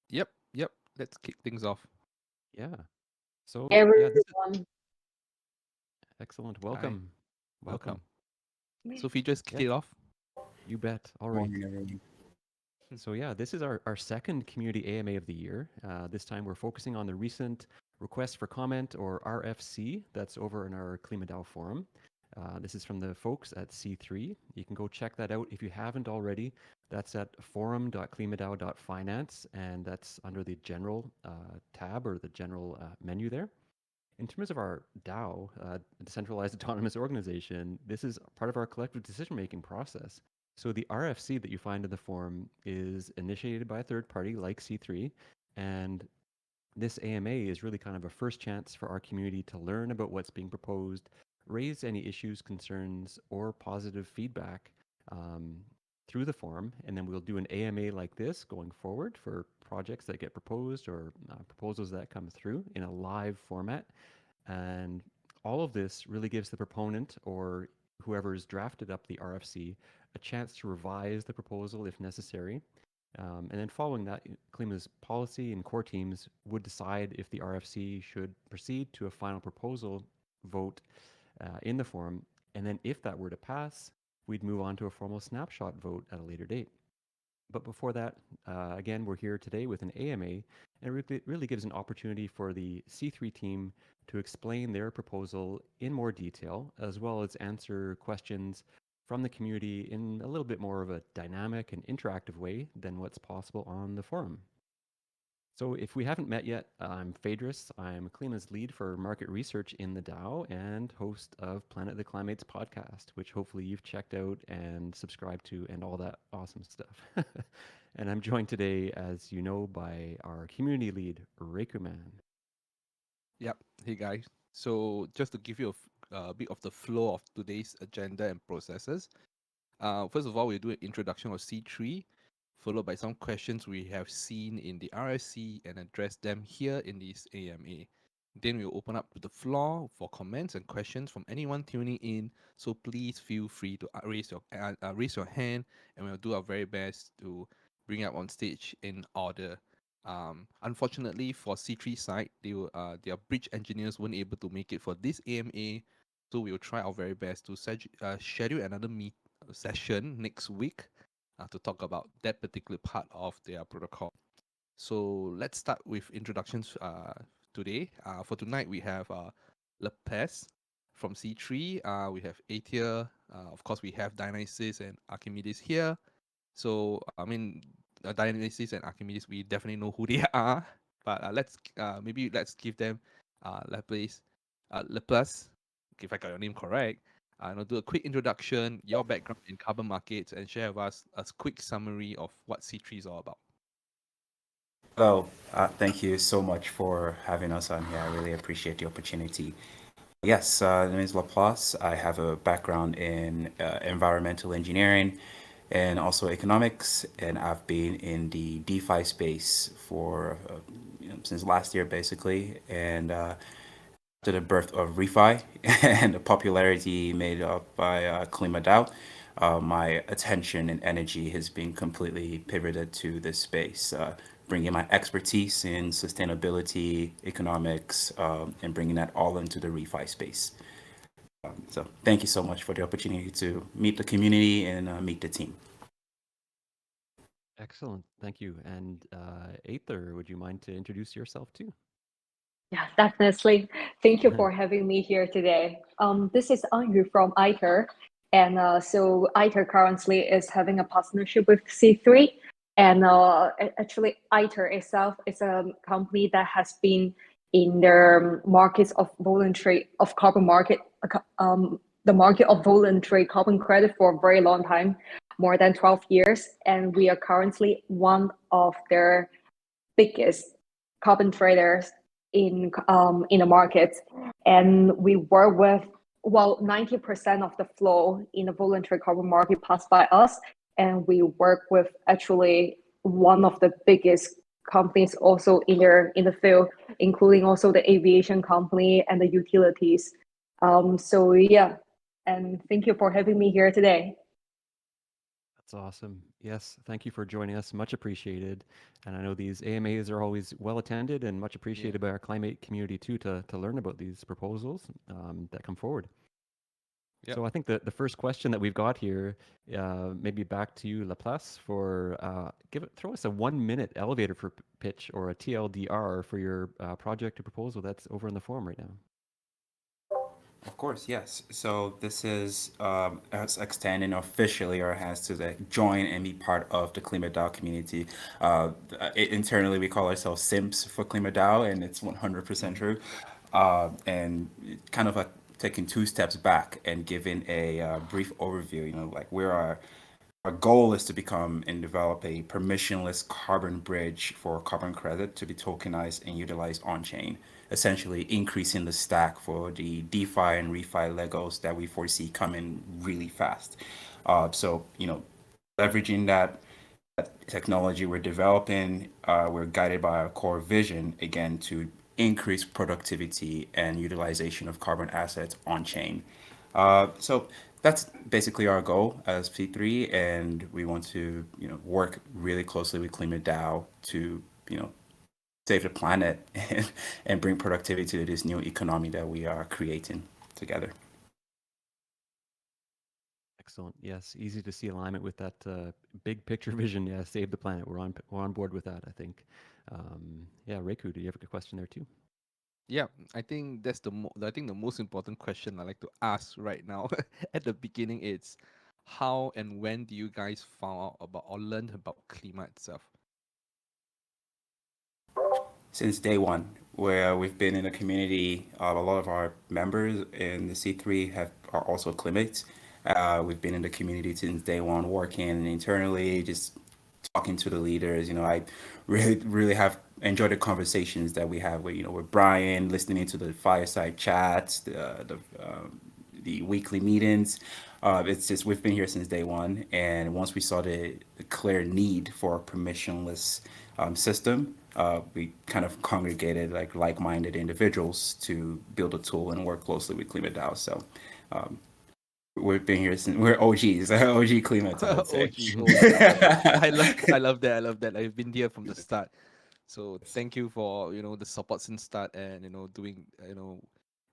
Yep. Let's kick things off. Yeah. So, yeah, this is Everyone. excellent. Hi, Welcome. welcome. Welcome. Sophie, just kick Yeah, it off. you bet. All right. Morning, everyone. So, yeah, this is our second community AMA of the year. This time we're focusing on the recent request for comment, or RFC, that's over in our KlimaDAO forum. This is from the folks at C3. You can go check that out if you haven't already. That's at forum.klimadao.finance, and that's under the general tab or the general menu there. In terms of our DAO, decentralized autonomous organization, this is part of our collective decision making process. So the RFC that you find in the form is initiated by a third party like C3, and this AMA is really kind of a first chance for our community to learn about what's being proposed, raise any issues, concerns, or positive feedback um, through the forum, and then we'll do an AMA like this going forward for projects that get proposed or proposals that come through in a live format. And all of this really gives the proponent or whoever's drafted up the RFC a chance to revise the proposal if necessary. And then following that, Klima's policy and core teams would decide if the RFC should proceed to a final proposal vote in the forum. And then if that were to pass, we'd move on to a formal snapshot vote at a later date. But before that, again, we're here today with an AMA, and it really gives an opportunity for the C3 team to explain their proposal in more detail, as well as answer questions from the community in a little bit more of a dynamic and interactive way than what's possible on the forum. So if we haven't met yet, I'm Phaedrus. I'm Klima's lead for market research in the DAO and host of Planet of the Klimates podcast, which hopefully you've checked out and subscribed to and all that awesome stuff. And I'm joined today, as you know, by our community lead, reikuman. Yep. Hey, guys. So, just to give you a bit of the flow of today's agenda and processes. First of all, we'll do an introduction of C3, followed by some questions we have seen in the RSC and address them here in this AMA. Then we'll open up to the floor for comments and questions from anyone tuning in. So please feel free to raise your hand, and we'll do our very best to bring up on stage in order. Unfortunately for C3 side, their bridge engineers weren't able to make it for this AMA, so we will try our very best to schedule another session next week to talk about that particular part of their protocol. So let's start with introductions today. For tonight, we have Lepes from C3. We have Aither. Of course, we have Dionysis and Archimedes here. So, I mean, Dionysis and Archimedes, we definitely know who they are. But let's give them Lepes, if I got your name correct. Do a quick introduction, your background in carbon markets, and share with us a quick summary of what C3 is all about. Hello, thank you so much for having us on here. I really appreciate the opportunity. Yes, my name is Laplace. I have a background in environmental engineering and also economics, and I've been in the DeFi space for since last year, basically. And after the birth of ReFi and the popularity made up by KlimaDAO, my attention and energy has been completely pivoted to this space, bringing my expertise in sustainability, economics, and bringing that all into the ReFi space. So thank you so much for the opportunity to meet the community and meet the team. Excellent. Thank you. And Aither, would you mind to introduce yourself too? Yeah, definitely. Thank you for having me here today. This is Anu from Aither. And so Aither currently is having a partnership with C3. And actually, Aither itself is a company that has been in the markets of carbon market, the market of voluntary carbon credit for a very long time, more than 12 years. And we are currently one of their biggest carbon traders in the market, and we work with 90% of the flow in the voluntary carbon market passed by us, and we work with actually one of the biggest companies also in the field, including also the aviation company and the utilities. So yeah, and thank you for having me here today. That's awesome. Yes, thank you for joining us. Much appreciated. And I know these AMAs are always well attended and much appreciated by our climate community too to learn about these proposals that come forward. Yep. So I think the first question that we've got here, maybe back to you, Laplace, for throw us a 1-minute elevator for pitch or a TLDR for your project or proposal that's over in the forum right now. Of course, yes. So this is us extending officially our hands to join and be part of the KlimaDAO community. Internally, we call ourselves Simps for KlimaDAO, and it's 100% true. And kind of like taking 2 steps back and giving a brief overview. Like our goal is to become and develop a permissionless carbon bridge for carbon credit to be tokenized and utilized on chain, essentially increasing the stack for the DeFi and refi Legos that we foresee coming really fast. So, leveraging that technology we're developing, we're guided by our core vision, again, to increase productivity and utilization of carbon assets on chain. So that's basically our goal as P3, and we want to, work really closely with KlimaDAO to, save the planet and bring productivity to this new economy that we are creating together. Excellent. Yes, easy to see alignment with that big picture vision. Yeah, save the planet. We're on board with that, I think. Yeah, Reiku, do you have a question there too? Yeah, I think that's the most important question I like to ask right now at the beginning is how and when do you guys found out about or learned about Klima itself? Since day one, where we've been in the community, a lot of our members in the C3 are also Klimates. We've been in the community since day one, working internally, just talking to the leaders. I really have enjoyed the conversations that we have with Brian, listening to the fireside chats, the weekly meetings. It's just we've been here since day one, and once we saw the clear need for a permissionless system, we kind of congregated like-minded individuals to build a tool and work closely with KlimaDAO. So we've been here since we're OGs, OG Klimates, I would say. I love that. I love that. I've been here from the start. So thank you for the support since start and doing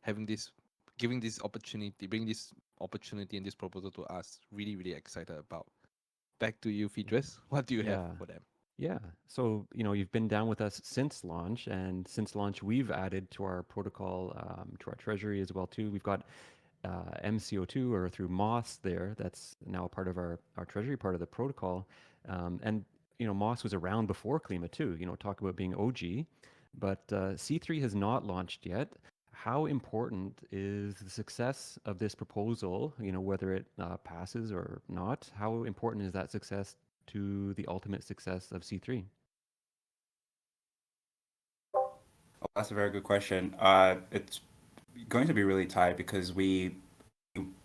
having this giving this opportunity, bring this opportunity and this proposal to us. Really, really excited about. Back to you, Phaedrus. What do you have for them? Yeah. So, you've been down with us since launch, and since launch, we've added to our protocol, to our treasury as well too. We've got MCO2 or through Moss there. That's now a part of our treasury, part of the protocol. And, Moss was around before Klima too, talk about being OG, but C3 has not launched yet. How important is the success of this proposal, whether it passes or not? How important is that success to the ultimate success of C3? Oh, that's a very good question. It's going to be really tight because we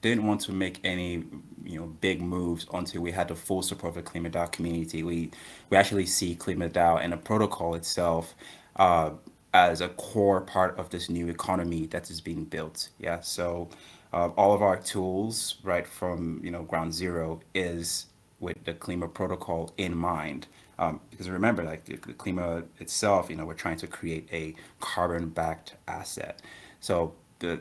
didn't want to make any big moves until we had the full support of the KlimaDAO community. We actually see KlimaDAO and the protocol itself as a core part of this new economy that is being built. Yeah, so all of our tools, right from ground zero, is with the Klima protocol in mind. Because remember, like the Klima itself, we're trying to create a carbon-backed asset. So the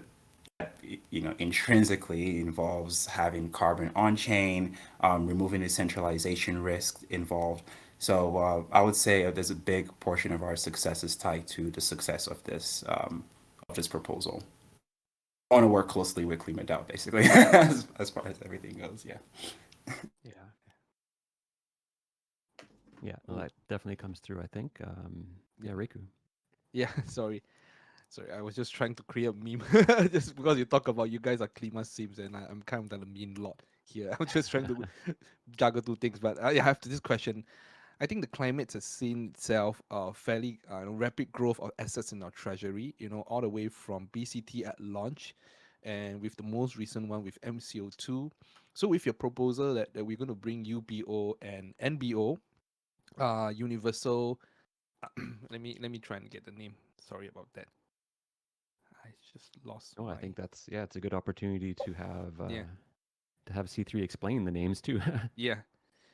intrinsically involves having carbon on chain, removing the centralization risk involved. So I would say there's a big portion of our success is tied to the success of this proposal. I want to work closely with KlimaDAO, basically, as far as everything goes. Yeah. Yeah, well, that definitely comes through, I think. Yeah, Reiku. Yeah, sorry, I was just trying to create a meme just because you talk about you guys are Klima Sims and I'm kind of the mean lot here. I'm just trying to juggle 2 things, but I have this question. I think the Klimates has seen itself fairly rapid growth of assets in our treasury, all the way from BCT at launch and with the most recent one with MCO2. So with your proposal that we're going to bring UBO and NBO, universal, let me try and get the name. Sorry about that. I just lost. I think it's a good opportunity to have Yeah. C3 explain the names too. Yeah.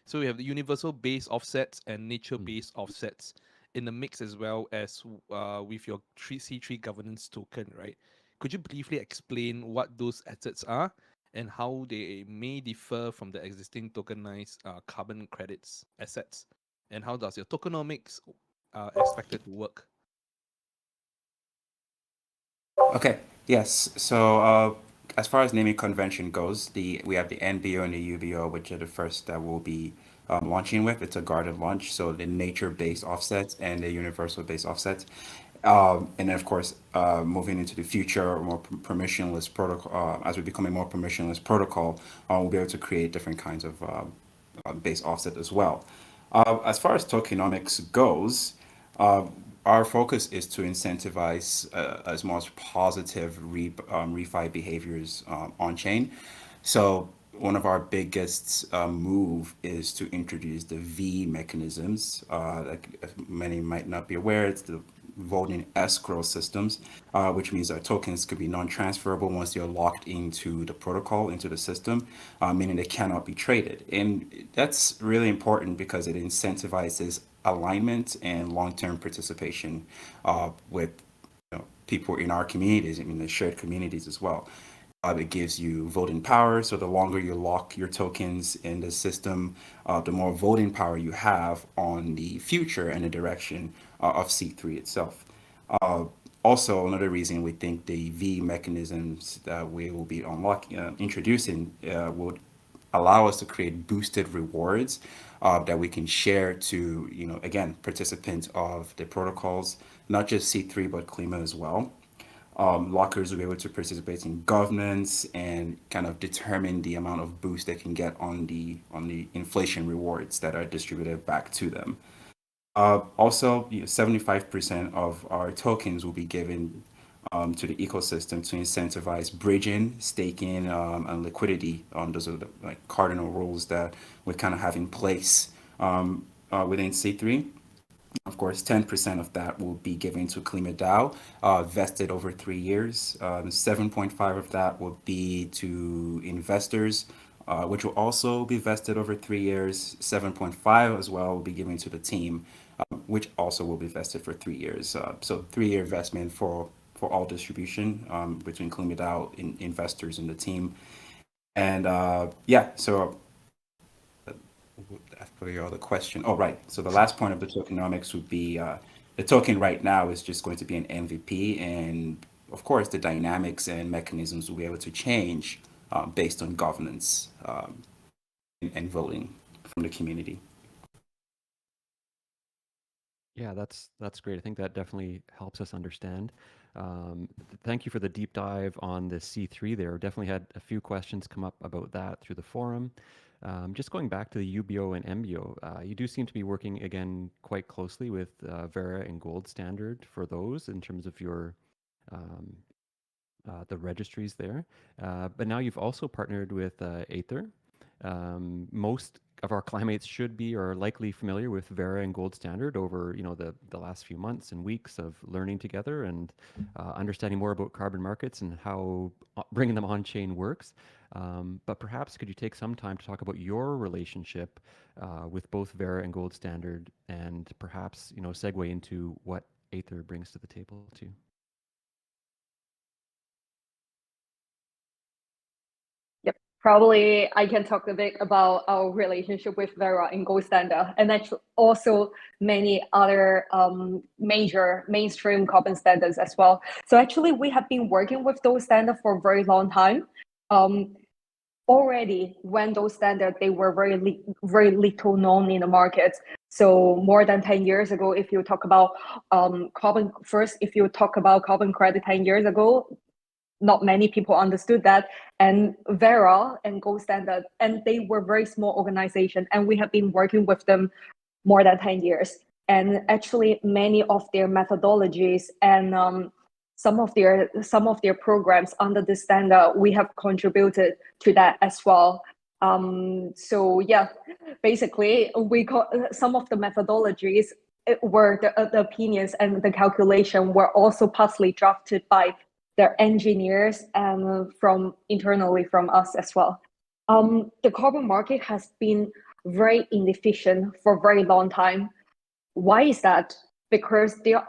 So we have the universal base offsets and nature based offsets in the mix, as well as with your C3 governance token, right? Could you briefly explain what those assets are and how they may differ from the existing tokenized carbon credits assets? And how does your tokenomics expected to work? Okay. Yes. So as far as naming convention goes, we have the NBO and the UBO, which are the first that we'll be launching with. It's a guarded launch, so the nature-based offsets and the universal-based offsets. And then, of course, moving into the future, more permissionless protocol. As we become a more permissionless protocol, we'll be able to create different kinds of base offset as well. As far as tokenomics goes, uh, our focus is to incentivize as much positive refi behaviors on chain. So one of our biggest move is to introduce the V mechanisms. Like many might not be aware, it's the voting escrow systems, which means that tokens could be non-transferable once they're locked into the protocol, into the system, meaning they cannot be traded. And that's really important because it incentivizes alignment and long-term participation with people in our communities, I mean the shared communities as well. It gives you voting power. So the longer you lock your tokens in the system, the more voting power you have on the future and the direction of C3 itself. Uh, Also, another reason we think the V mechanisms that we will be introducing would allow us to create boosted rewards that we can share to, again, participants of the protocols, not just C3, but Klima as well. Lockers will be able to participate in governance and kind of determine the amount of boost they can get on the inflation rewards that are distributed back to them. Also, 75% of our tokens will be given to the ecosystem to incentivize bridging, staking, and liquidity. Those are the like cardinal rules that we kind of have in place within C3. Of course, 10% of that will be given to KlimaDAO, vested over 3 years. 7.5 of that will be to investors, which will also be vested over 3 years. 7.5 as well will be given to the team, which also will be vested for 3 years. So 3-year investment for all distribution between KlimaDAO investors and the team. And yeah, so after your other question. Oh, right. So the last point of the tokenomics would be the token right now is just going to be an MVP. And of course, the dynamics and mechanisms will be able to change based on governance and voting from the community. Yeah, that's great. I think that definitely helps us understand. Thank you for the deep dive on the C3 there. Definitely had a few questions come up about that through the forum. Just going back to the UBO and MBO, you do seem to be working again quite closely with Vera and Gold Standard for those in terms of your um, the registries there. But now you've also partnered with Aither. Most of our Klimates should be or are likely familiar with Vera and Gold Standard over the last few months and weeks of learning together and understanding more about carbon markets and how bringing them on chain works. But perhaps could you take some time to talk about your relationship with both Vera and Gold Standard and perhaps segue into what Aither brings to the table too? Probably I can talk a bit about our relationship with Vera and Gold Standard, and actually also many other major mainstream carbon standards as well. So actually, we have been working with those standards for a very long time. Already, when those standards they were very little known in the market. So more than 10 years ago, if you talk about if you talk about carbon credit 10 years ago, not many people understood that. And Vera and Gold Standard, and they were very small organization, and we have been working with them more than 10 years. And actually, many of their methodologies and some of their programs under the standard, we have contributed to that as well. So yeah, basically, some of the methodologies were the opinions and the calculation were also partially drafted by their engineers and from internally from us as well. The carbon market has been very inefficient for a very long time. Why is that? Because there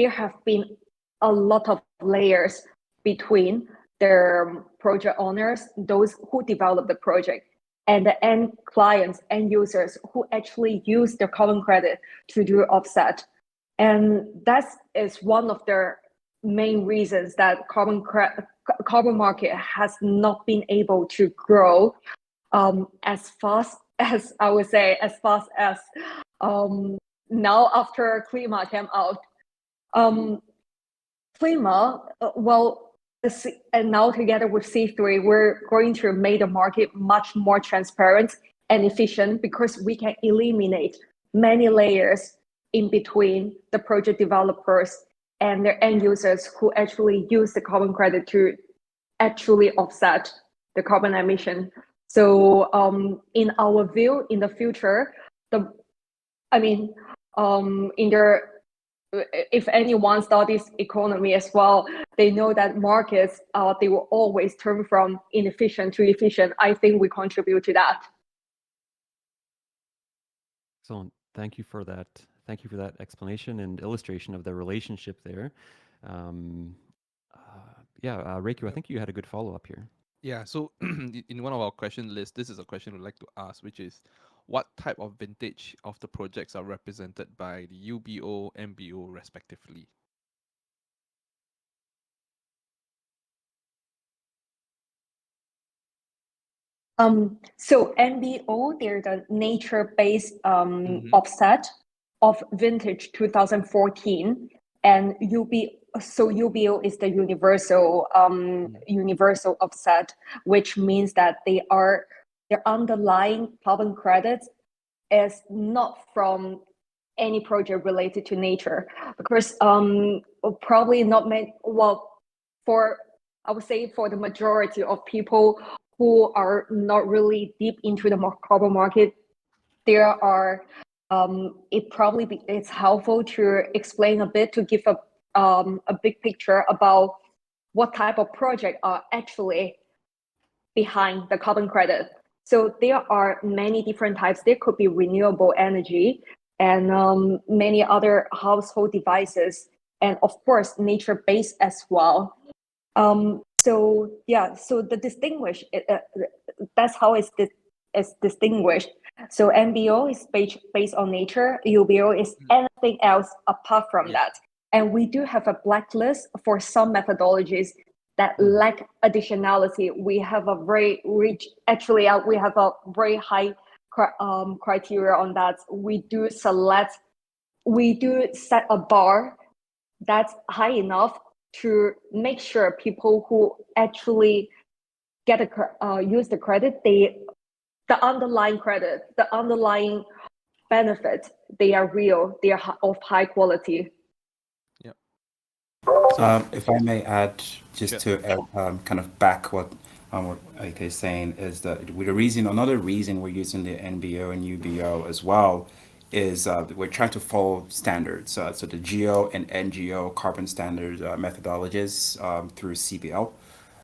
have been a lot of layers between the project owners, those who develop the project, and the end clients, end users who actually use the carbon credit to do offset. And that is one of the main reasons that carbon market has not been able to grow as fast as, I would say, as fast as now after Klima came out. Klima, and now together with C3, we're going to make the market much more transparent and efficient because we can eliminate many layers in between the project developers and their end users who actually use the carbon credit to actually offset the carbon emission. So in our view, in the future, if anyone studies economy as well, they know that markets, they will always turn from inefficient to efficient. I think we contribute to that. Excellent. Thank you for that. Thank you for that explanation and illustration of the relationship there. Reiko, I think you had a good follow-up here. Yeah, so in one of our question lists, this is a question we'd like to ask, which is what type of vintage of the projects are represented by the UBO, MBO respectively? So MBO, they're the nature-based offset of vintage 2014, and UBO is the universal universal offset, which means that their underlying carbon credits is not from any project related to nature, because probably not many. Well, I would say for the majority of people who are not really deep into the carbon market, there are it's helpful to explain a bit, to give a big picture about what type of project are actually behind the carbon credit. So there are many different types. There could be renewable energy and many other household devices, and of course nature-based as well. So the distinguish, that's how it's distinguished. So MBO is based on nature. UBO is anything else apart from that. And we do have a blacklist for some methodologies that lack additionality. We have a very rich, actually, we have a very high criteria on that. We do set a bar that's high enough to make sure people who actually use the credit, the underlying credit, the underlying benefit, they are real, they are of high quality. If I may add, just to kind of back what Aither is saying, is that another reason we're using the NBO and UBO as well is we're trying to follow standards. So the GEO and NGO carbon standard methodologies through CBL.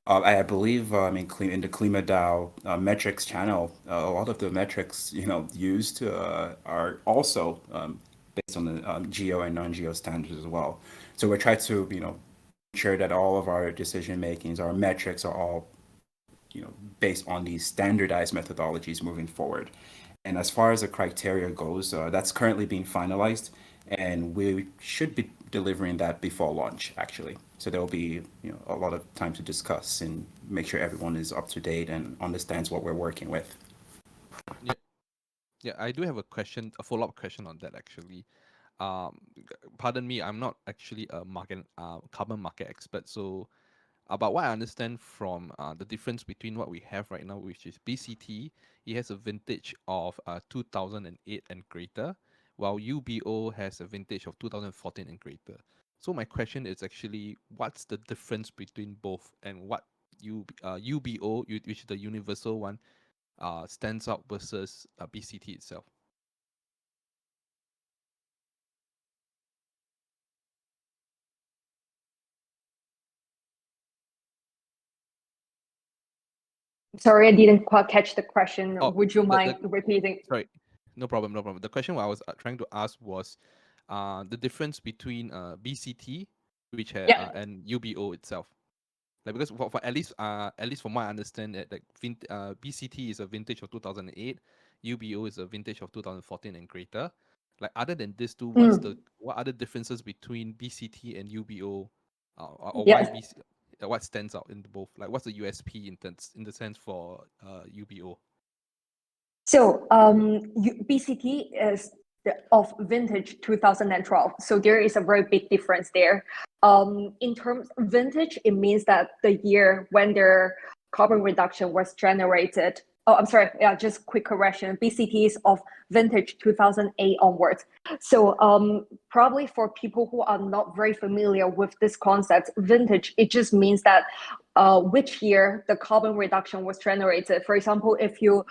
I believe in the KlimaDAO metrics channel, a lot of the metrics used are also based on the GEO and non-GEO standards as well. So we're trying to ensure that all of our decision makings, our metrics are all based on these standardized methodologies moving forward. And as far as the criteria goes, that's currently being finalized, and we should be delivering that before launch, actually. So there'll be a lot of time to discuss and make sure everyone is up to date and understands what we're working with. Yeah, I do have a follow-up question on that actually. Pardon me, I'm not actually a carbon market expert. So, about what I understand from the difference between what we have right now, which is BCT, it has a vintage of 2008 and greater, while UBO has a vintage of 2014 and greater. So my question is actually, what's the difference between both, and what UBO, which is the universal one, stands out versus BCT itself? Sorry, I didn't quite catch the question. Oh, Would you the mind repeating? sorry, no problem, no problem. The question I was trying to ask was, the difference between BCT, which Yeah. and UBO itself. Like because for at least from what I understand, that like BCT is a vintage of 2008, UBO is a vintage of 2014 and greater. Like other than these two, what other differences between BCT and UBO, or why Yeah. BC, what stands out in both? Like what's the USP in the sense for UBO? So BCT is of vintage 2012. So there is a very big difference there. In terms of vintage, it means that the year when their carbon reduction was generated. Oh, I'm sorry. Yeah, just quick correction. BCT is of vintage 2008 onwards. So probably for people who are not very familiar with this concept, vintage, it just means that which year the carbon reduction was generated. For example, if you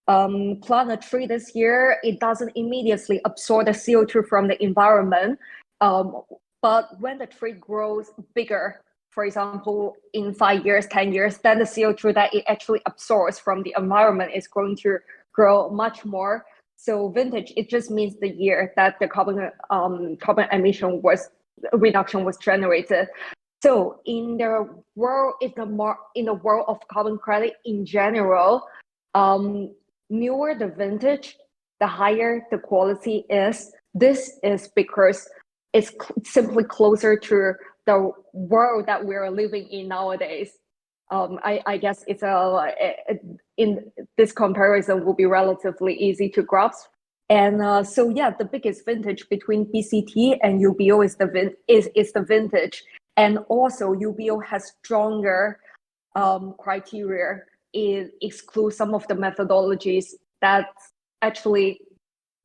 plant a tree this year, it doesn't immediately absorb the CO2 from the environment. But when the tree grows bigger, for example, in 5 years, 10 years, then the CO2 that it actually absorbs from the environment is going to grow much more. So vintage, it just means the year that the carbon emission reduction was generated. So in the world, in the world of carbon credit in general, newer the vintage, the higher the quality is. This is because it's simply closer to the world that we're living in nowadays. I guess it's in this comparison will be relatively easy to grasp. And so yeah, the biggest vintage between BCT and UBO is the vintage, and also UBO has stronger criteria. It excludes some of the methodologies that actually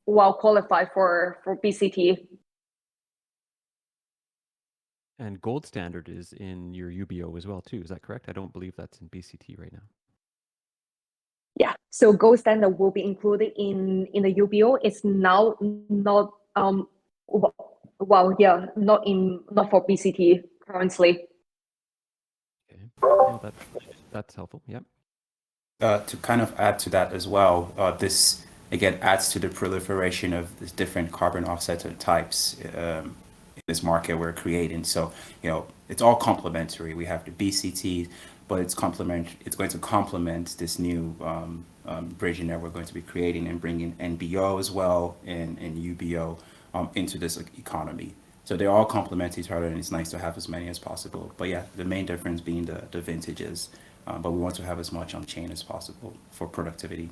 qualify for BCT. And gold standard is in your UBO as well too. Is that correct? I don't believe that's in BCT right now. Yeah, so gold standard will be included in the UBO. It's now not not for BCT currently. Okay, no, that's helpful. Yep. To kind of add to that as well, this again adds to the proliferation of these different carbon offset types in this market we're creating. So, it's all complementary. We have the BCT, but it's going to complement this new bridging that we're going to be creating and bringing NBO as well and UBO into this economy. So they all complement each other, and it's nice to have as many as possible. But yeah, the main difference being the vintages. But we want to have as much on chain as possible for productivity.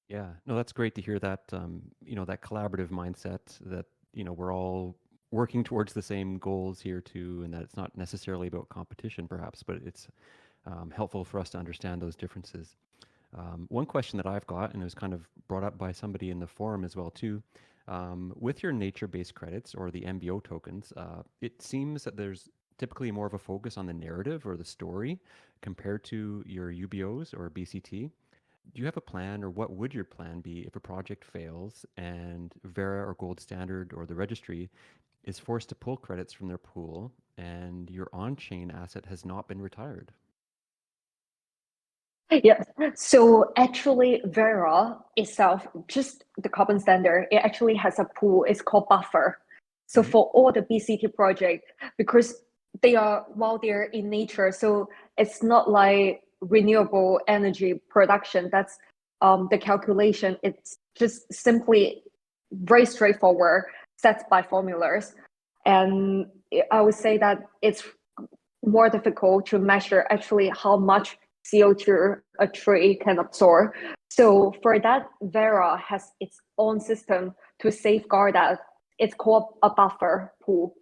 Yeah, no, that's great to hear that, that collaborative mindset that, we're all working towards the same goals here too, and that it's not necessarily about competition perhaps, but it's helpful for us to understand those differences. One question that I've got, and it was kind of brought up by somebody in the forum as well too, with your nature-based credits or the MBO tokens, it seems that there's typically more of a focus on the narrative or the story compared to your UBOs or BCT. Do you have a plan, or what would your plan be if a project fails and Vera or Gold Standard or the registry is forced to pull credits from their pool and your on-chain asset has not been retired? Yeah, so actually Vera itself, just the carbon standard, it actually has a pool, it's called buffer. So for all the BCT project, because while they're in nature, so it's not like renewable energy production. That's the calculation. It's just simply very straightforward, set by formulas. And I would say that it's more difficult to measure actually how much CO2 a tree can absorb. So for that, Vera has its own system to safeguard that. It's called a buffer pool.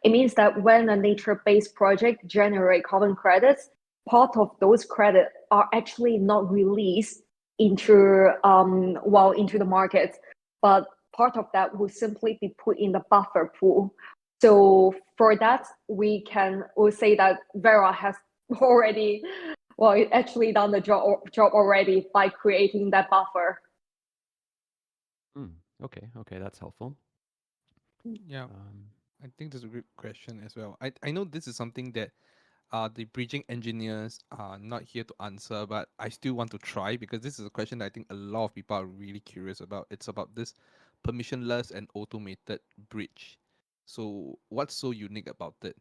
It means that when a nature-based project generates carbon credits, part of those credits are actually not released into the market, but part of that will simply be put in the buffer pool. So for that, we'll say that Vera has already, it actually done the job already by creating that buffer. Okay, that's helpful. Yeah, I think that's a good question as well. I know this is something that The bridging engineers are not here to answer, but I still want to try because this is a question that I think a lot of people are really curious about. It's about this permissionless and automated bridge. So what's so unique about it?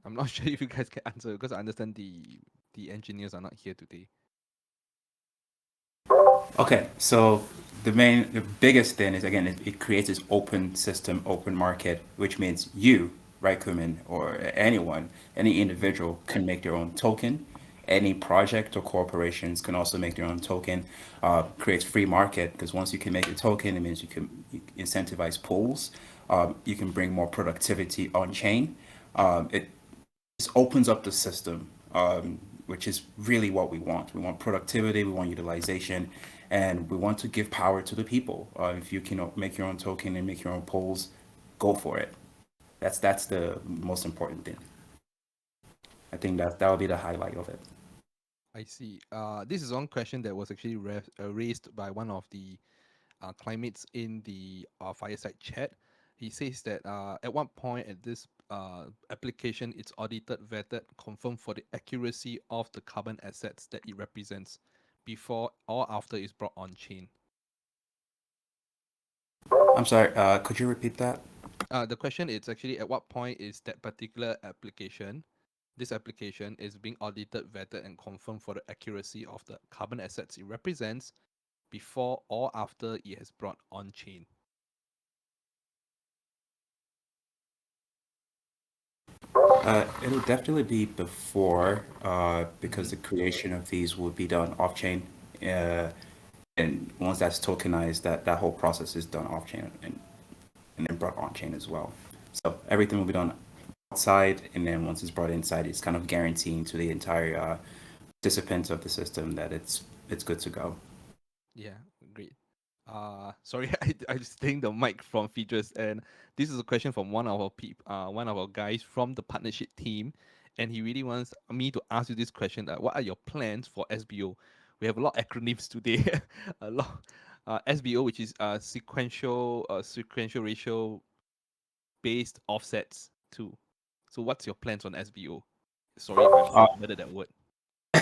I'm not sure if you guys can answer because I understand the engineers are not here today. Okay, so the biggest thing is, again, it creates this open system, open market, which means you, reikuman, or anyone, any individual can make their own token. Any project or corporations can also make their own token. Creates free market because once you can make a token, it means you incentivize pools. You can bring more productivity on chain. It just opens up the system, which is really what we want. We want productivity, we want utilization, and we want to give power to the people. If you can make your own token and make your own polls, go for it. That's the most important thing. I think that will be the highlight of it. I see. This is one question that was actually raised by one of the Klimates in the fireside chat. He says that at one point at this application, it's audited, vetted, confirmed for the accuracy of the carbon assets that it represents before or after it's brought on chain. I'm sorry, could you repeat that? The question is actually at what point is that particular application, this application is being audited, vetted, and confirmed for the accuracy of the carbon assets it represents before or after it has brought on chain. It'll definitely be before, because the creation of these will be done off chain. And once that's tokenized, that whole process is done off chain and then brought on chain as well. So everything will be done outside, and then once it's brought inside, it's kind of guaranteeing to the entire participants of the system that it's good to go. Yeah, great. Sorry, I just taking the mic from Phaedrus, and this is a question from one of our guys from the partnership team, and he really wants me to ask you this question: what are your plans for SBO? We have a lot of acronyms today, a lot. SBO, which is sequential ratio based offsets too. So, what's your plans on SBO? Sorry if I murdered that word.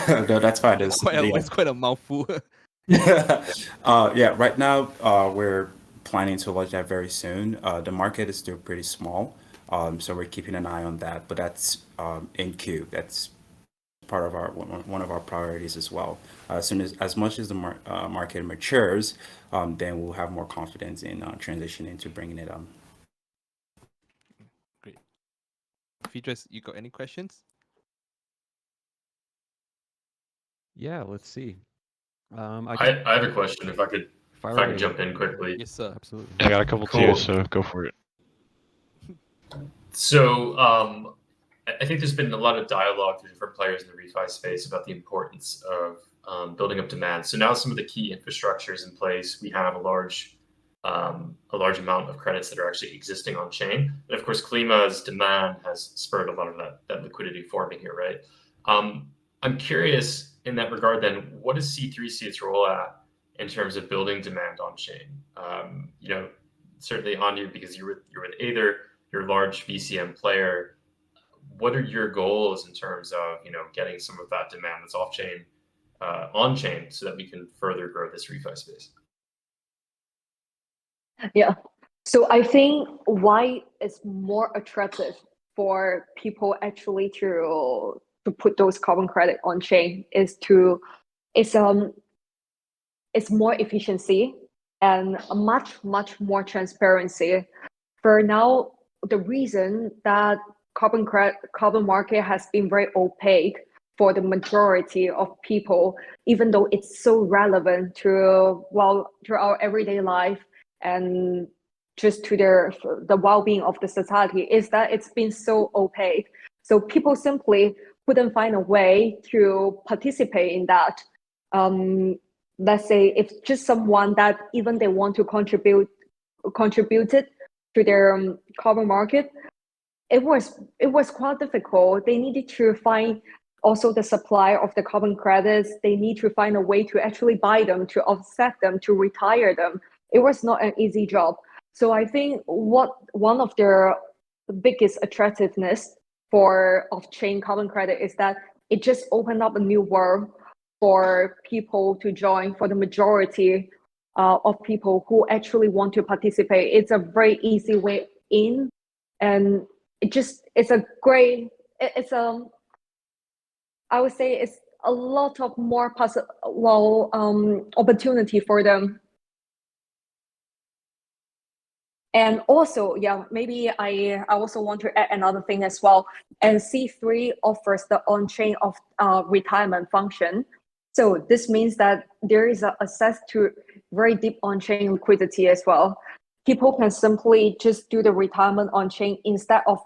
No, that's fine. It's quite a mouthful. Yeah, right now we're planning to launch that very soon. The market is still pretty small, so we're keeping an eye on that. But that's in queue. That's part of our one of our priorities as well. As much as the market matures, then we'll have more confidence in transitioning to bringing it. Great. Phaedrus, you got any questions? Yeah, let's see. I have a question if I could jump in quickly. Yes, sir. Absolutely. I got a couple Cool. too, so go for it. So I think there's been a lot of dialogue through different players in the refi space about the importance of building up demand. So now some of the key infrastructure is in place. We have a large amount of credits that are actually existing on chain. And of course, Klima's demand has spurred a lot of that liquidity forming here, right? I'm curious in that regard, then, what does C3 see its role at in terms of building demand on chain? Certainly on you, because you're with Aither, you're a large VCM player. What are your goals in terms of getting some of that demand that's off chain on chain so that we can further grow this refi space? Yeah. So I think why it's more attractive for people actually to put those carbon credit on chain is it's more efficiency and a much more transparency. For now, the reason that carbon market has been very opaque for the majority of people, even though it's so relevant to our everyday life and just to the well-being of the society, is that it's been so opaque. So people simply couldn't find a way to participate in that. Let's say if just someone that even they want to contributed to their carbon market, it was quite difficult. They needed to find also the supply of the carbon credits. They need to find a way to actually buy them, to offset them, to retire them. It was not an easy job. So I think one of their biggest attractiveness for off-chain carbon credit is that it just opened up a new world for people to join, for the majority of people who actually want to participate. It's a very easy way in, and it's a great, I would say it's a lot of more opportunity for them. And also, yeah, maybe I also want to add another thing as well. And C3 offers the on-chain of retirement function. So this means that there is access to very deep on-chain liquidity as well. People can simply just do the retirement on-chain instead of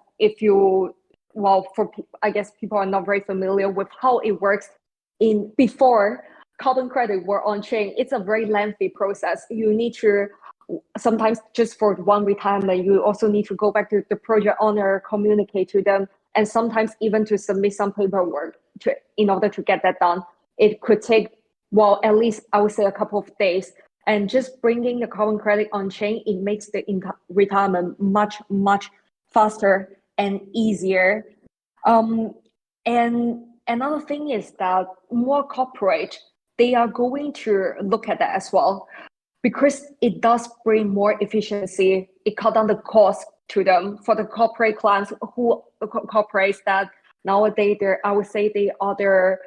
I guess people are not very familiar with how it works before carbon credit were on-chain. It's a very lengthy process. You need to sometimes just for one retirement, you also need to go back to the project owner, communicate to them, and sometimes even to submit some paperwork in order to get that done. It could take, at least I would say a couple of days. And just bringing the carbon credit on chain, it makes the retirement much, much faster and easier. And another thing is that more corporate, they are going to look at that as well, because it does bring more efficiency. It cut down the cost to them for the corporate clients corporates that nowadays I would say they are their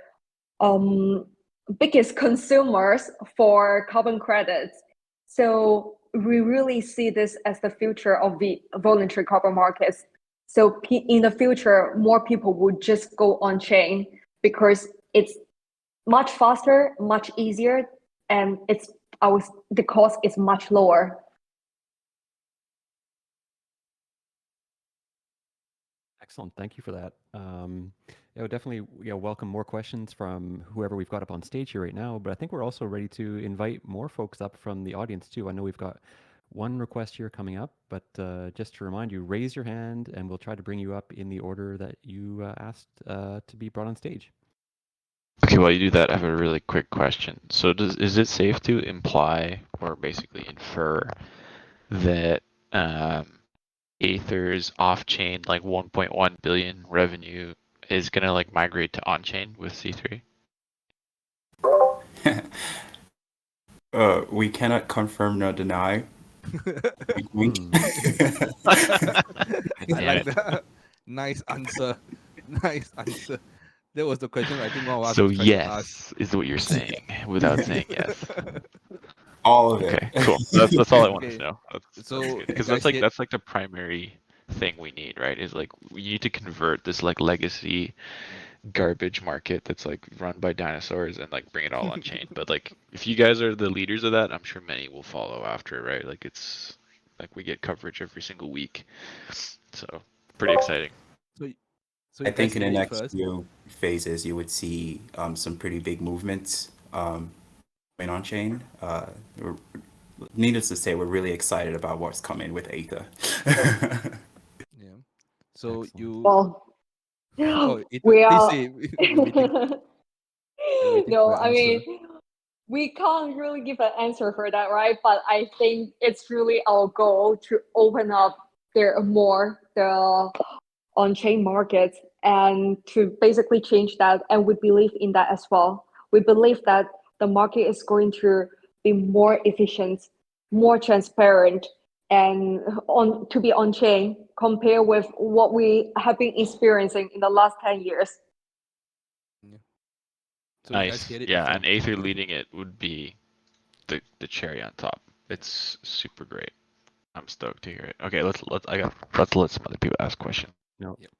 biggest consumers for carbon credits. So we really see this as the future of the voluntary carbon markets. So in the future, more people would just go on chain because it's much faster, much easier, and the cost is much lower. Excellent. Thank you for that. I would definitely welcome more questions from whoever we've got up on stage here right now, but I think we're also ready to invite more folks up from the audience too. I know we've got one request here coming up, but just to remind you, raise your hand and we'll try to bring you up in the order that you asked to be brought on stage. Okay, while you do that, I have a really quick question. So is it safe to imply or basically infer that Aither's off-chain, like 1.1 billion revenue, is gonna like migrate to on-chain with C3? We cannot confirm nor deny. Wink, wink. I Damn like it. that. Nice answer. Nice answer. That was the question I think one of us So was trying to ask. yes is what you're saying without saying yes. All of it. Okay, cool. That's all I wanted Okay. to know. That's So good because you guys that's like the primary thing we need, right? Is like we need to convert this like legacy garbage market that's like run by dinosaurs and like bring it all on chain. But like if you guys are the leaders of that, I'm sure many will follow after, right? Like it's like we get coverage every single week. So pretty exciting. So I you think guys in the hit it next first. few phases, you would see some pretty big movements going on chain. Needless to say, we're really excited about what's coming with Aither. Yeah. So Excellent. you We please are. say we're waiting for No, the I answer. mean, we can't really give an answer for that, right? But I think it's really our goal to open up the on-chain markets and to basically change that. And we believe in that as well. We believe that the market is going to be more efficient, more transparent, and to be on-chain compared with what we have been experiencing in the last 10 years. So you guys Nice. hit it Yeah, before. and Aether leading it would be the cherry on top. It's super great. I'm stoked to hear it. Okay, let's let some other people ask questions. No, Yep.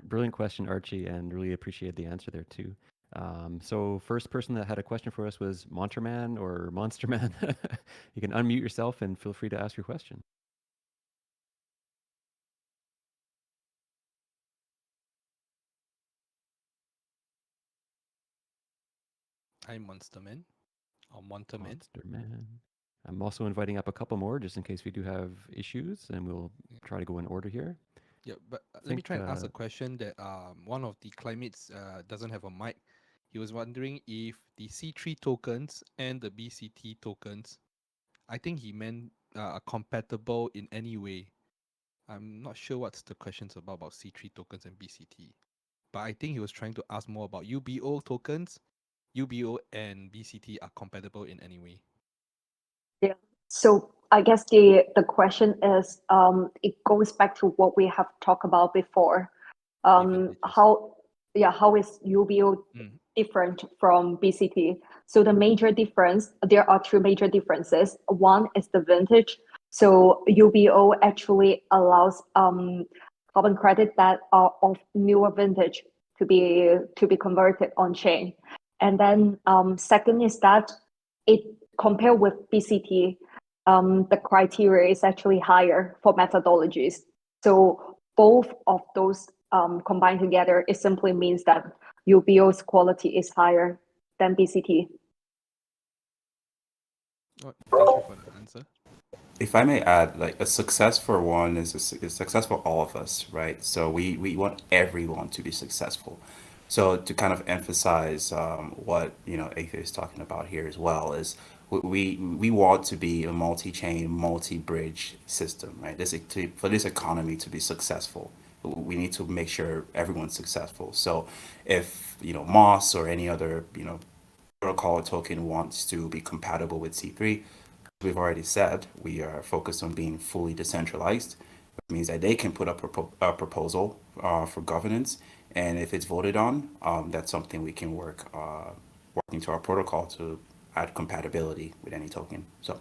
brilliant question, Archie, and really appreciate the answer there too. So first person that had a question for us was Monsterman or Monsterman. You can unmute yourself and feel free to ask your question. I'm Monsterman or Monterman. Monsterman. I'm also inviting up a couple more just in case we do have issues, and we'll try to go in order here. Yeah, but let me think, try and ask a question that one of the Klimates doesn't have a mic. He was wondering if the C3 tokens and the BCT tokens, I think he meant are compatible in any way. I'm not sure what's the questions about C3 tokens and BCT. But I think he was trying to ask more about UBO tokens. UBO and BCT are compatible in any way. Yeah. So I guess the question is, it goes back to what we have talked about before. Advantages. How is UBO different from BCT? So the major difference, there are two major differences. One is the vintage. So UBO actually allows carbon credit that are of newer vintage to be converted on chain. And then second is that it compared with BCT, the criteria is actually higher for methodologies. So both of those combined together, it simply means that UBO's quality is higher than BCT. Oh, thank you for the answer. If I may add, like a success for one is a success for all of us, right? So we want everyone to be successful. So to kind of emphasize what Aither is talking about here as well is we want to be a multi-chain, multi-bridge system, right? For this economy to be successful, we need to make sure everyone's successful. So if Moss or any other protocol or token wants to be compatible with C3, we've already said, we are focused on being fully decentralized, which means that they can put up a proposal for governance, and if it's voted on, that's something we can work into our protocol to add compatibility with any token. So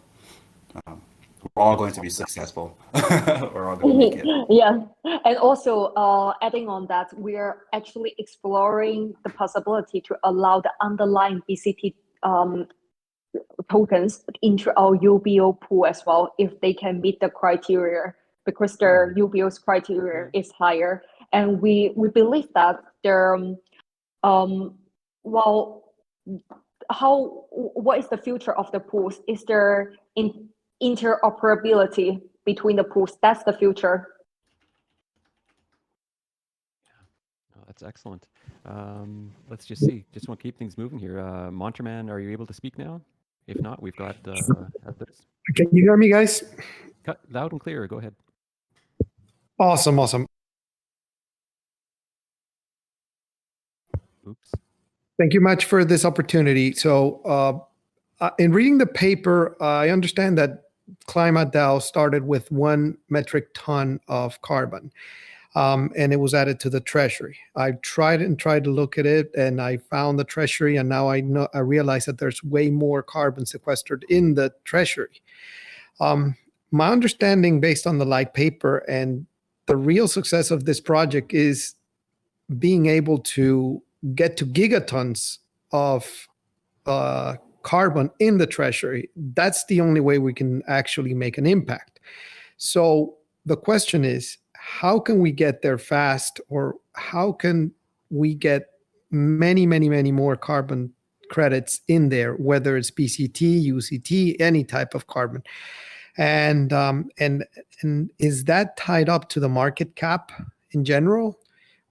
we're all going to be successful. We're all going to make it. Yeah, and also adding on that, we're actually exploring the possibility to allow the underlying BCT tokens into our UBO pool as well, if they can meet the criteria, because their UBO's criteria is higher. And we believe that there, what is the future of the pools? Is there interoperability between the pools? That's the future. Oh, that's excellent. Let's just see. Just want to keep things moving here. Monterman, are you able to speak now? If not, we've got others. Can you hear me, guys? Loud and clear. Go ahead. Awesome. Oops. Thank you much for this opportunity. So in reading the paper, I understand that KlimaDAO started with 1 metric ton of carbon, and it was added to the treasury. I tried to look at it, and I found the treasury, and now I realize that there's way more carbon sequestered in the treasury. My understanding, based on the light paper, and the real success of this project is being able to get to gigatons of carbon in the treasury. That's the only way we can actually make an impact. So the question is, how can we get there fast, or how can we get many more carbon credits in there, whether it's BCT, UCT, any type of carbon? And is that tied up to the market cap in general,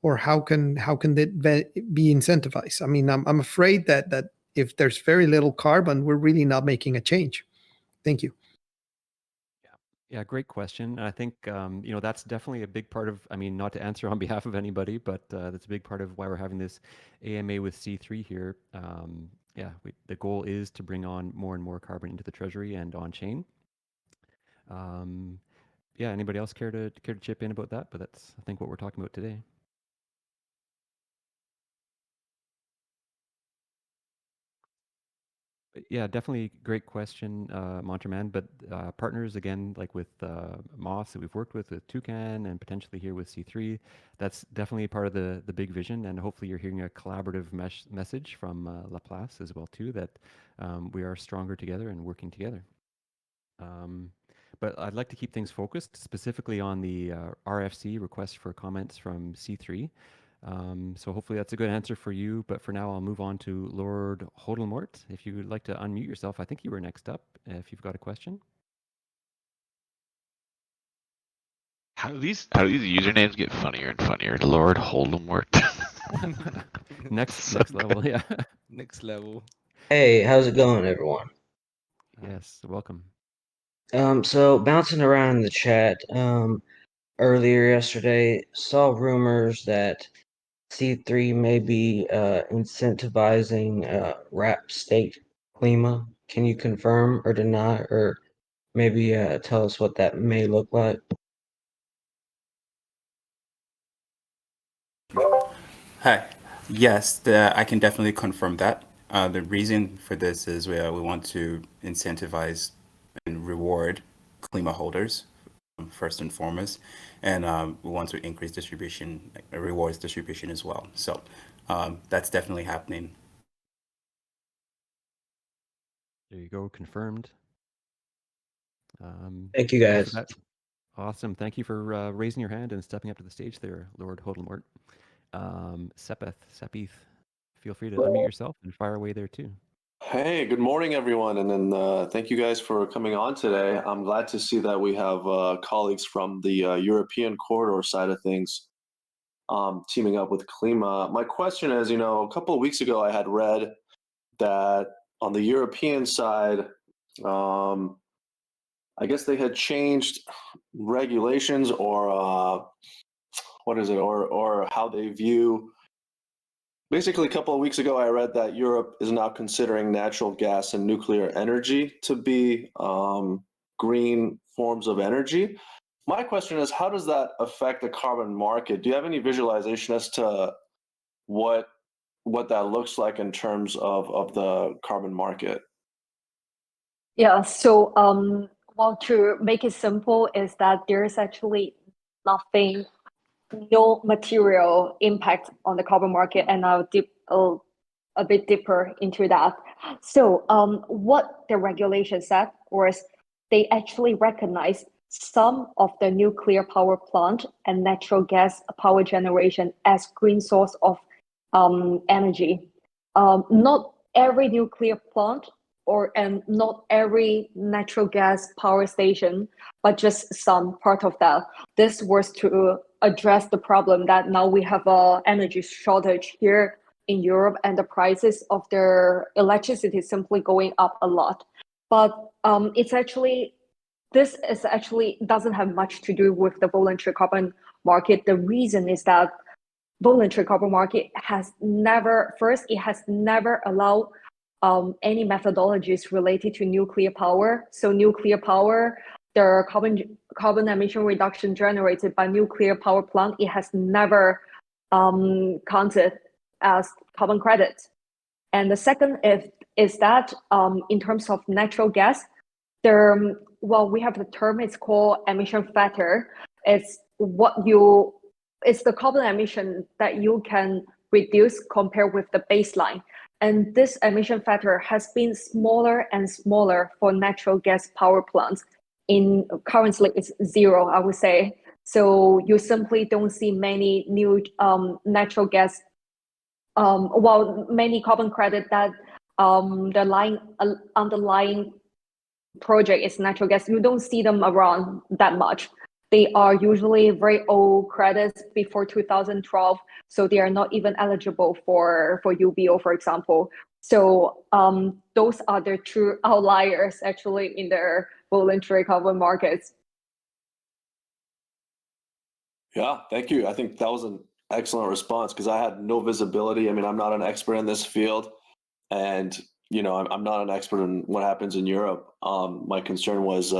or how can that be incentivized? I mean, I'm afraid that if there's very little carbon, we're really not making a change. Thank you. Yeah, great question. I think that's definitely a big part of. I mean, not to answer on behalf of anybody, but that's a big part of why we're having this AMA with C3 here. The goal is to bring on more and more carbon into the treasury and on chain. Anybody else care to chip in about that? But that's, I think, what we're talking about today. Yeah, definitely great question, Monterman. But partners, again, like with Moss that we've worked with Toucan, and potentially here with C3, that's definitely part of the big vision. And hopefully you're hearing a collaborative message from Laplace as well, too, that we are stronger together and working together. But I'd like to keep things focused specifically on the RFC, request for comments from C3. So hopefully that's a good answer for you. But for now, I'll move on to Lord Hodelmort. If you would like to unmute yourself, I think you were next up, if you've got a question. How do these usernames get funnier and funnier? Lord Hodelmort. next level, yeah. Next level. Hey, how's it going, everyone? Yes, welcome. So bouncing around in the chat, earlier yesterday saw rumors that C3 may be incentivizing wrap state Klima. Can you confirm or deny, or maybe tell us what that may look like? Hi. Yes, I can definitely confirm that. The reason for this is we want to incentivize and reward Klima holders first and foremost, and we want to increase distribution, rewards distribution as well. So that's definitely happening. There you go, confirmed. Thank you, Thanks for guys. that. Awesome. Thank you for raising your hand and stepping up to the stage there, Lord Hodlemort. Sepith, feel free to unmute yourself and fire away there too. Hey, good morning, everyone, and then thank you guys for coming on today. I'm glad to see that we have colleagues from the European corridor side of things teaming up with Klima. My question is, a couple of weeks ago, I had read that on the European side, I guess they had changed regulations or what is it, or how they view. Basically, a couple of weeks ago, I read that Europe is now considering natural gas and nuclear energy to be green forms of energy. My question is, how does that affect the carbon market? Do you have any visualization as to what that looks like in terms of the carbon market? Yeah, so well, to make it simple, is that there's actually nothing, no material impact on the carbon market, and I'll dip a bit deeper into that. So what the regulation said was they actually recognize some of the nuclear power plant and natural gas power generation as green source of energy. Not every nuclear plant and not every natural gas power station, but just some part of that. This was to address the problem that now we have a energy shortage here in Europe, and the prices of their electricity is simply going up a lot. But this is actually doesn't have much to do with the voluntary carbon market. The reason is that voluntary carbon market has never allowed any methodologies related to nuclear power. So nuclear power, the carbon emission reduction generated by nuclear power plant, it has never counted as carbon credit. And the second is that in terms of natural gas, we have the term, it's called emission factor. It's the carbon emission that you can reduce compared with the baseline. And this emission factor has been smaller and smaller for natural gas power plants. Currently, it's 0, I would say. So you simply don't see many new natural gas, many carbon credit that the underlying project is natural gas. You don't see them around that much. They are usually very old credits before 2012, so they are not even eligible for UBO, for example. So those are the true outliers actually in their voluntary carbon markets. Yeah, thank you. I think that was an excellent response because I had no visibility. I mean, I'm not an expert in this field, and I'm not an expert in what happens in Europe. My concern was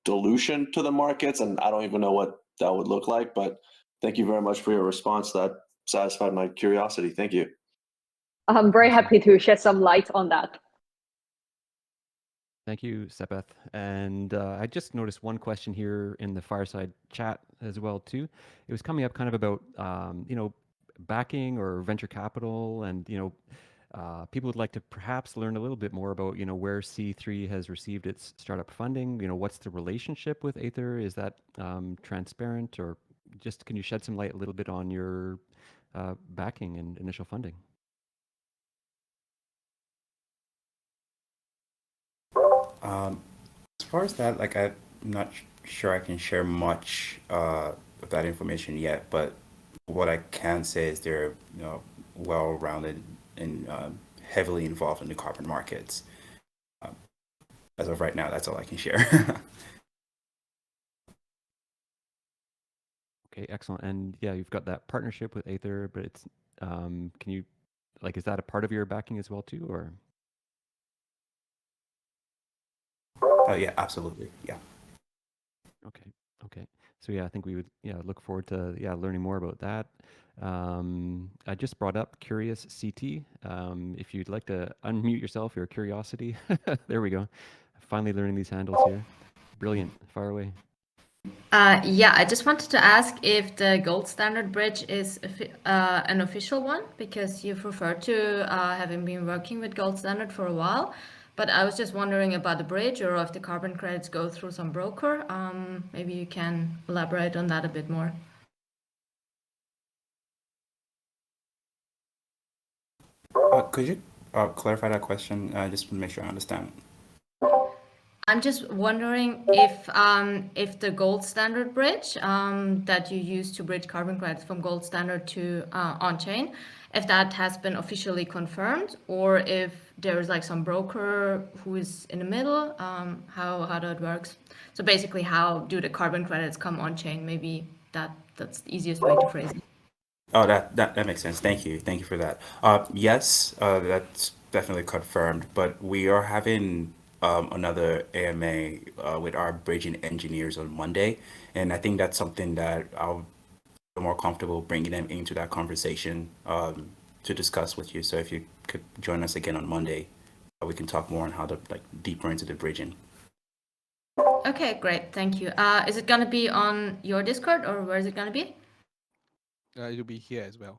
dilution to the markets, and I don't even know what that would look like. But thank you very much for your response. That satisfied my curiosity. Thank you. I'm very happy to shed some light on that. Thank you, Sepeth. And I just noticed one question here in the fireside chat as well too. It was coming up kind of about backing or venture capital, and people would like to perhaps learn a little bit more about where C3 has received its startup funding. What's the relationship with Aither? Is that transparent, or just can you shed some light a little bit on your backing and initial funding? As far as that, I'm not sure I can share much of that information yet, but what I can say is they're well-rounded and heavily involved in the carbon markets. As of right now, that's all I can share. Okay, excellent. And yeah, you've got that partnership with Aither, but it's can you is that a part of your backing as well too, or? Yeah, absolutely. Yeah. Okay. Okay. So yeah, I think we would look forward to learning more about that. I just brought up Curious CT. If you'd like to unmute yourself, your curiosity. There we go. Finally learning these handles here. Brilliant. Fire away. Yeah, I just wanted to ask if the gold standard bridge is an official one, because you've referred to having been working with gold standard for a while. But I was just wondering about the bridge, or if the carbon credits go through some broker. Maybe you can elaborate on that a bit more. Could you clarify that question, just to make sure I understand? I'm just wondering if the gold standard bridge that you use to bridge carbon credits from gold standard to on-chain, if that has been officially confirmed, or if there's some broker who is in the middle, how that works. So basically, how do the carbon credits come on-chain? Maybe that's the easiest way to phrase it. Oh, that makes sense. Thank you. Thank you for that. Yes, that's definitely confirmed, but we are having another AMA with our bridging engineers on Monday, and I think that's something that I'll feel more comfortable bringing them into that conversation to discuss with you. So if you could join us again on Monday, we can talk more on how to deeper into the bridging. Okay, great. Thank you. Is it going to be on your Discord, or where is it going to be? It'll be here as well.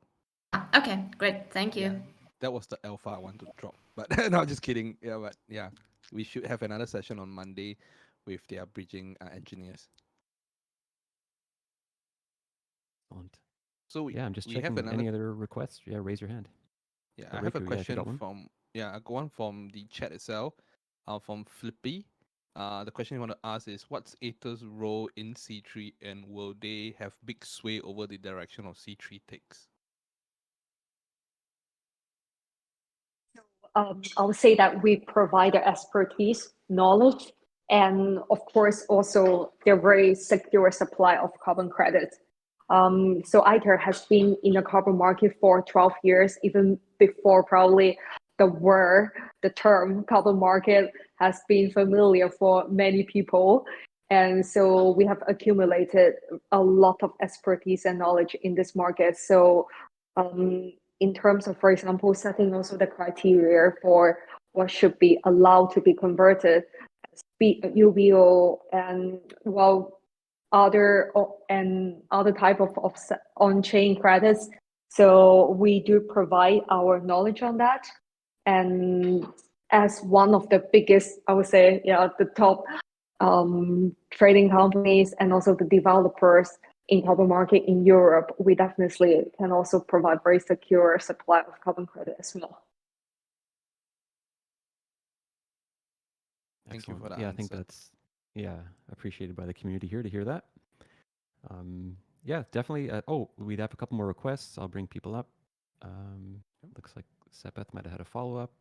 Okay, great. Thank you. Yeah. That was the alpha I want to drop. But no, just kidding. Yeah, but yeah, we should have another session on Monday with their bridging engineers. Excellent. So Yeah, I'm just we have checking another. any other requests. Yeah, raise your hand. Yeah, Or I have a Riku, yeah, if you question got one. from I got one from the chat itself, from Flippy. The question you want to ask is, what's Aither's role in C3, and will they have big sway over the direction of C3 takes? I would say that we provide the expertise, knowledge, and of course also the very secure supply of carbon credits. So Aither has been in the carbon market for 12 years, even before probably the term carbon market has been familiar for many people. And so we have accumulated a lot of expertise and knowledge in this market. So in terms of, for example, setting also the criteria for what should be allowed to be converted, UBO, and other type of on-chain credits. So we do provide our knowledge on that, and as one of the biggest, I would say, the top trading companies and also the developers in carbon market in Europe, we definitely can also provide very secure supply of carbon credit as well. Thank you for that Yeah, I think answer. that's appreciated by the community here to hear that. Yeah, definitely. We'd have a couple more requests. I'll bring people up. Looks like Sepeth might have had a follow-up.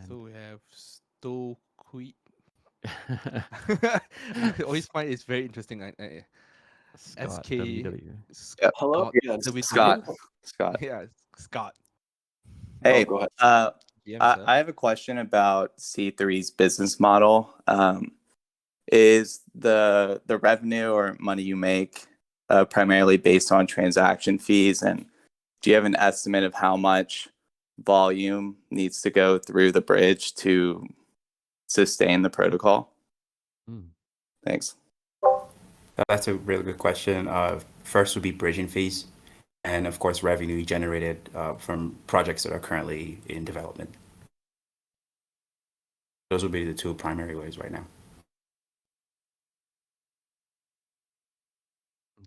So we have Stoqueat. I always find it's very interesting. Scott, SK WW. Yep. Hello again, Scott. Scott. Yeah, Scott. Hey, go ahead. GM, sir. I have a question about C3's business model. Is the revenue or money you make primarily based on transaction fees? And do you have an estimate of how much volume needs to go through the bridge to sustain the protocol? Thanks. That's a really good question. First would be bridging fees, and of course revenue generated from projects that are currently in development. Those would be the two primary ways right now.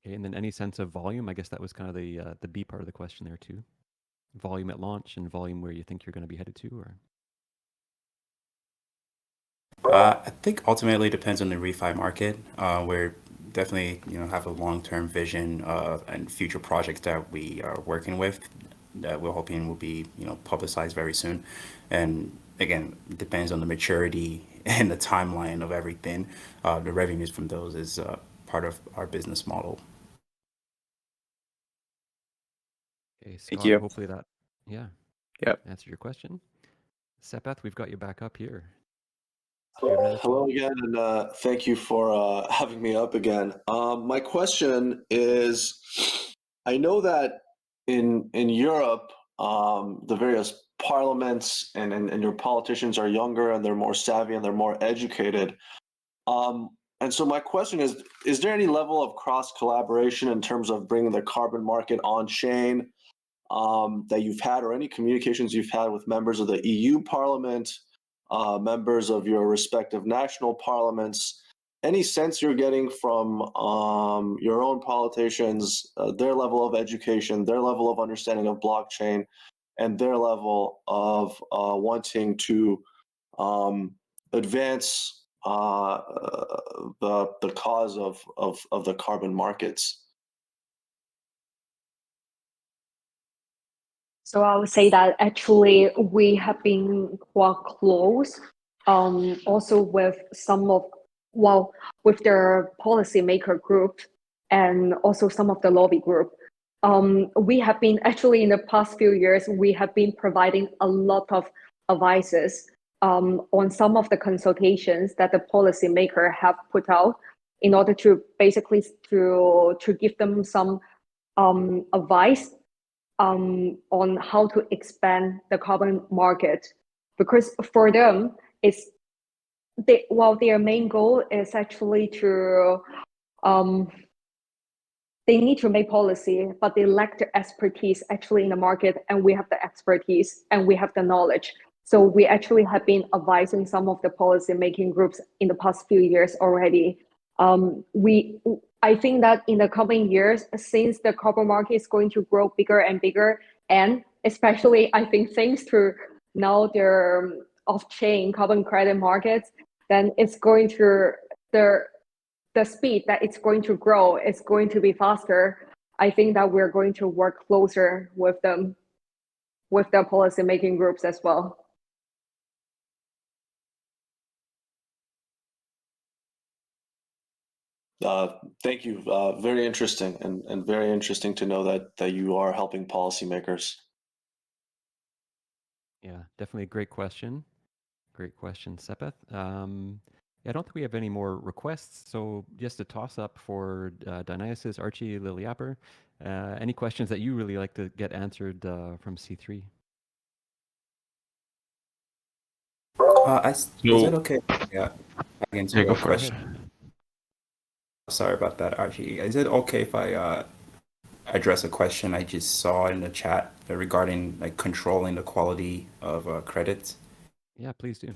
Okay, and then any sense of volume? I guess that was kind of the B part of the question there too. Volume at launch and volume where you think you're going to be headed to, or? I think ultimately it depends on the refi market. We're definitely have a long-term vision and future projects that we are working with that we're hoping will be publicized very soon. And again, it depends on the maturity and the timeline of everything. The revenues from those is part of our business model. Okay, Thank Scott, you. hopefully that, yeah, Yep. answered your question. Sepeth, we've got you back up here. Do you have another Hello follow-up? again, and thank you for having me up again. My question is, I know that in Europe, the various parliaments and your politicians are younger and they're more savvy and they're more educated. And so my question is there any level of cross collaboration in terms of bringing the carbon market on chain that you've had, or any communications you've had with members of the EU Parliament, members of your respective national parliaments? Any sense you're getting from your own politicians, their level of education, their level of understanding of blockchain, and their level of wanting to advance the cause of the carbon markets? So I would say that actually we have been quite close, also with some of, well, with the policymaker group and also some of the lobby group. We have been actually in the past few years, we have been providing a lot of advices on some of the consultations that the policymaker have put out in order to basically to give them some advice on how to expand the carbon market, because for them it's their main goal is actually to they need to make policy, but they lack the expertise actually in the market, and we have the expertise and we have the knowledge. So we actually have been advising some of the policy making groups in the past few years already. I think that in the coming years, since the carbon market is going to grow bigger and bigger, and especially I think thanks to now their off-chain carbon credit markets, then it's going to the speed that it's going to grow is going to be faster. I think that we're going to work closer with them, with the policy making groups as well. Thank you. Very interesting, and very interesting to know that you are helping policymakers. Yeah, definitely a great question. Great question, Sepeth. I don't think we have any more requests, so just a toss-up for Dionysis, Archie, Lily Yapper. Any questions that you really like to get answered from C3? Is it okay? Yeah, into Yeah, go a for it. question. Sorry about that, Archie. Is it okay if I address a question I just saw in the chat regarding like controlling the quality of credits? Yeah, please do.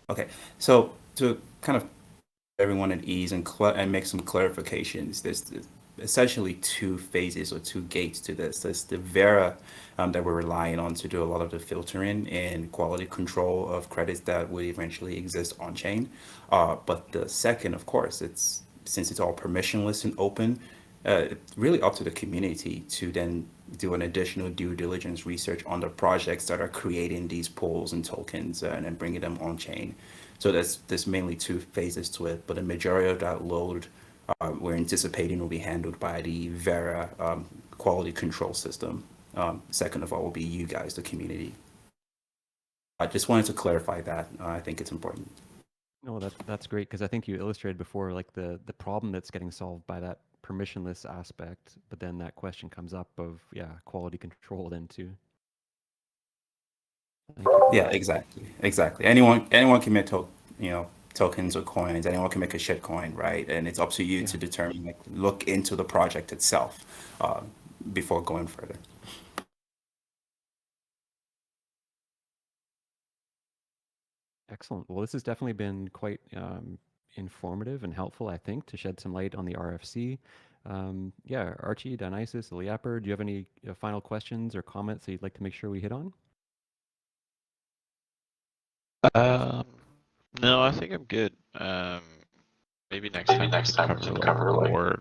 Okay, so to kind of everyone at ease and make some clarifications, there's essentially two phases or two gates to this. There's the Vera that we're relying on to do a lot of the filtering and quality control of credits that would eventually exist on chain. But the second, of course, since it's all permissionless and open, it's really up to the community to then do an additional due diligence research on the projects that are creating these pools and tokens and then bringing them on chain. So there's mainly two phases to it, but the majority of that load we're anticipating will be handled by the Vera quality control system. Second of all will be you guys, the community. I just wanted to clarify that. I think it's important. No, that's great, because I think you illustrated before like the problem that's getting solved by that permissionless aspect, but then that question comes up of quality control then too. Yeah, exactly. Anyone can make tokens or coins. Anyone can make a shit coin, right? And it's up to you to determine, like, look into the project itself before going further. Excellent. Well, this has definitely been quite informative and helpful, I think, to shed some light on the RFC. Archie, Dionysis, Yapper, do you have any final questions or comments that you'd like to make sure we hit on? No, I think I'm good. Maybe next time we can cover like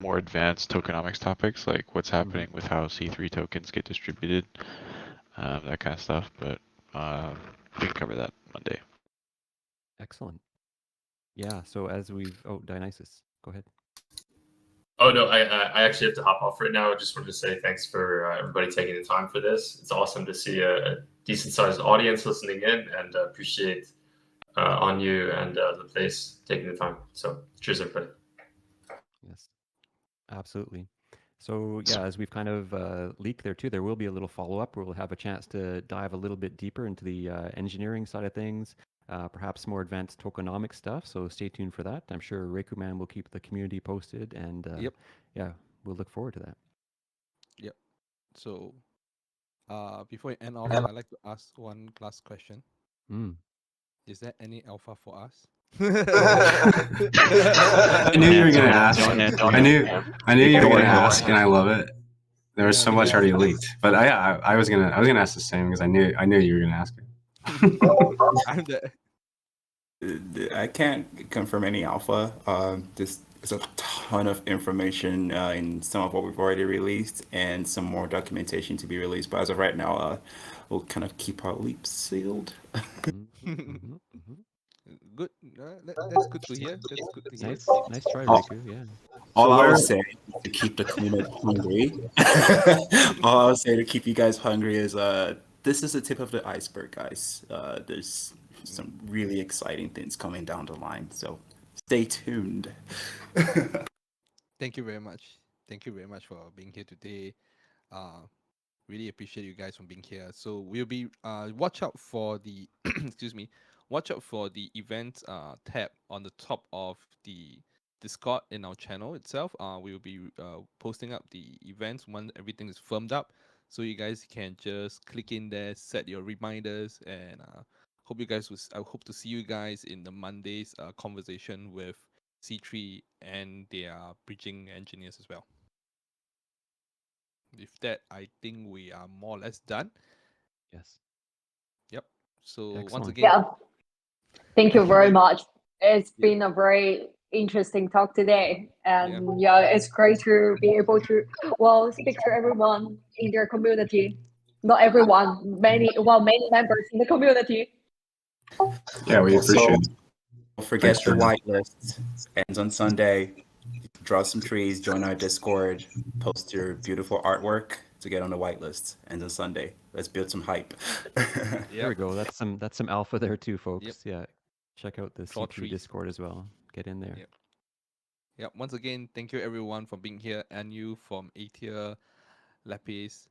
more advanced tokenomics topics, like what's happening with how C3 tokens get distributed, that kind of stuff. But we can cover that Monday. Excellent. Yeah. So as Dionysus. Go ahead. Oh no, I actually have to hop off right now. I just wanted to say thanks for everybody taking the time for this. It's awesome to see a decent sized audience listening in, and appreciate on you and the place taking the time. So cheers, everybody. Yes, absolutely. So yeah, as we've kind of leaked there too, there will be a little follow-up where we'll have a chance to dive a little bit deeper into the engineering side of things, perhaps more advanced tokenomic stuff. So stay tuned for that. I'm sure reikuman will keep the community posted, and Yep. yeah, we'll look forward to that. Yep. So, before we end off, I'd like to ask one last question. Mm. Is there any alpha for us? I knew you were gonna ask. I knew you were gonna ask, and I love it. There was Yeah, so much because- already leaked, but I was gonna ask the same because I knew you were gonna ask it. I'm the I can't confirm any alpha. There's a ton of information in some of what we've already released, and some more documentation to be released. But as of right now, we'll kind of keep our lips sealed. Mhm. good. That's good to hear. That's good to hear. Nice try, Oh. Riku. Yeah. All I where- would say to keep the community hungry. All I would say to keep you guys hungry is this is the tip of the iceberg, guys. There's some really exciting things coming down the line, so stay tuned. Thank you very much. Thank you very much for being here today. Really appreciate you guys from being here. So we'll be watch out for the excuse me, watch out for the events tab on the top of the Discord in our channel itself. We'll be posting up the events when everything is firmed up, so you guys can just click in there, set your reminders, and hope you guys I hope to see you guys in the Monday's conversation with C3 and their bridging engineers as well. With that, I think we are more or less done. Yes. Yep. So once Excellent. again, Yeah. Thank you very much. It's Yeah. been a very interesting talk today. And yeah, it's great to be able to, well, speak to everyone in their community. Not everyone, many members in the community. Yeah, we appreciate it. Don't forget Thanks the for- whitelist ends on Sunday. Draw some trees, join our Discord, post your beautiful artwork to get on the whitelist. Ends on Sunday. Let's build some hype. There we go. That's some alpha there too, folks. Yep. Yeah. Check out the Draw C3 trees. Discord as well. Get in there. Yep. Yeah. Once again, thank you everyone for being here, and you from Aither, Lapis,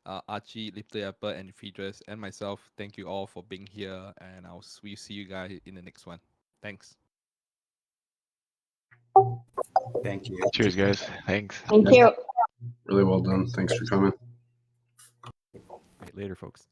Archie, Lipter Yapper, and Phaedrus, and myself. Thank you all for being here, and we'll see you guys in the next one. Thanks. Thank you. Cheers, guys. Thanks. Thank you. Really well done. Thanks for coming. Right, later, folks.